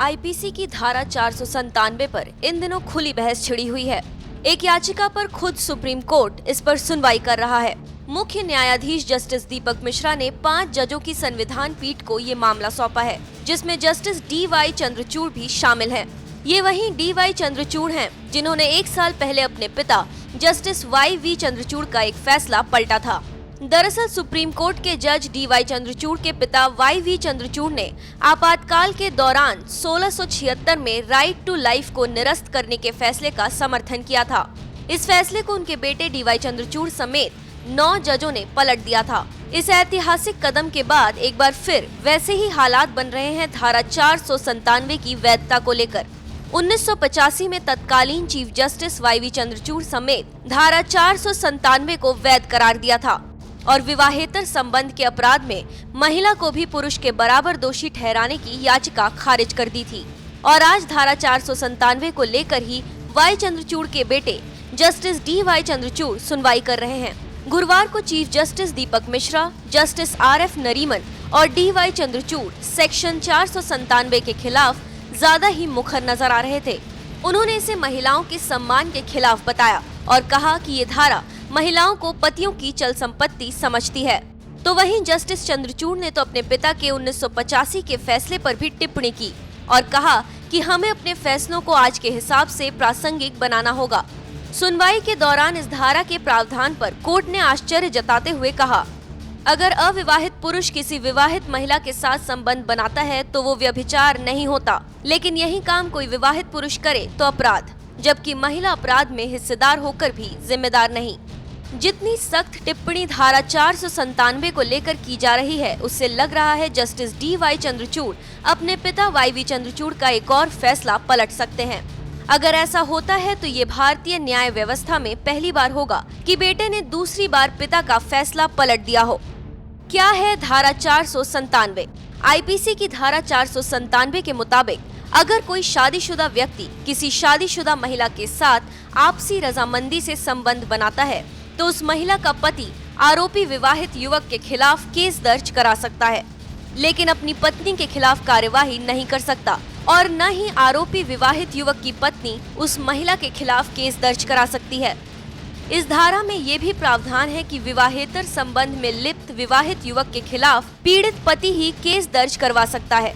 IPC की धारा 497 पर इन दिनों खुली बहस छिड़ी हुई है। एक याचिका पर खुद सुप्रीम कोर्ट इस पर सुनवाई कर रहा है। मुख्य न्यायाधीश जस्टिस दीपक मिश्रा ने 5 जजों की संविधान पीठ को ये मामला सौंपा है, जिसमें जस्टिस डी.वाई. चंद्रचूड़ भी शामिल हैं। ये वही डी.वाई. चंद्रचूड़ हैं जिन्होंने 1 साल पहले अपने पिता जस्टिस वाई.वी. चंद्रचूड़ का एक फैसला पलटा था। दरअसल सुप्रीम कोर्ट के जज डी.वाई. चंद्रचूड़ के पिता वाई.वी. चंद्रचूड़ ने आपातकाल के दौरान 1676 में राइट टू लाइफ को निरस्त करने के फैसले का समर्थन किया था। इस फैसले को उनके बेटे डी.वाई. चंद्रचूड़ समेत 9 जजों ने पलट दिया था। इस ऐतिहासिक कदम के बाद एक बार फिर वैसे ही हालात बन रहे हैं धारा 497 की वैधता को लेकर। 1985 में तत्कालीन चीफ जस्टिस वाई.वी. चंद्रचूड़ समेत धारा 497 को वैध करार दिया था और विवाहेतर संबंध के अपराध में महिला को भी पुरुष के बराबर दोषी ठहराने की याचिका खारिज कर दी थी। और आज धारा 497 को लेकर ही वाई चंद्रचूड़ के बेटे जस्टिस डी.वाई. चंद्रचूड़ सुनवाई कर रहे हैं। गुरुवार को चीफ जस्टिस दीपक मिश्रा, जस्टिस आर.एफ. नरीमन और डी.वाई. चंद्रचूड़ सेक्शन 497 के खिलाफ ज्यादा ही मुखर नजर आ रहे थे। उन्होंने इसे महिलाओं के सम्मान के खिलाफ बताया और कहा कि ये धारा महिलाओं को पतियों की चल संपत्ति समझती है। तो वहीं जस्टिस चंद्रचूड़ ने तो अपने पिता के 1985 के फैसले पर भी टिप्पणी की और कहा कि हमें अपने फैसलों को आज के हिसाब से प्रासंगिक बनाना होगा। सुनवाई के दौरान इस धारा के प्रावधान पर कोर्ट ने आश्चर्य जताते हुए कहा, अगर अविवाहित पुरुष किसी विवाहित महिला के साथ संबंध बनाता है तो वो व्यभिचार नहीं होता, लेकिन यही काम कोई विवाहित पुरुष करे तो अपराध, जबकि महिला अपराध में हिस्सेदार होकर भी जिम्मेदार नहीं। जितनी सख्त टिप्पणी धारा 497 को लेकर की जा रही है, उससे लग रहा है जस्टिस डी.वाई. चंद्रचूड़ अपने पिता वाई.वी. चंद्रचूड़ का एक और फैसला पलट सकते हैं। अगर ऐसा होता है तो ये भारतीय न्याय व्यवस्था में पहली बार होगा कि बेटे ने दूसरी बार पिता का फैसला पलट दिया हो। क्या है धारा 497? आईपीसी की धारा 497 के मुताबिक अगर कोई शादीशुदा व्यक्ति किसी शादीशुदा महिला के साथ आपसी रजामंदी से संबंध बनाता है तो उस महिला का पति आरोपी विवाहित युवक के खिलाफ केस दर्ज करा सकता है, लेकिन अपनी पत्नी के खिलाफ कार्यवाही नहीं कर सकता और न ही आरोपी विवाहित युवक की पत्नी उस महिला के खिलाफ केस दर्ज करा सकती है। इस धारा में ये भी प्रावधान है कि विवाहेतर संबंध में लिप्त विवाहित युवक के खिलाफ पीड़ित पति ही केस दर्ज करवा सकता है।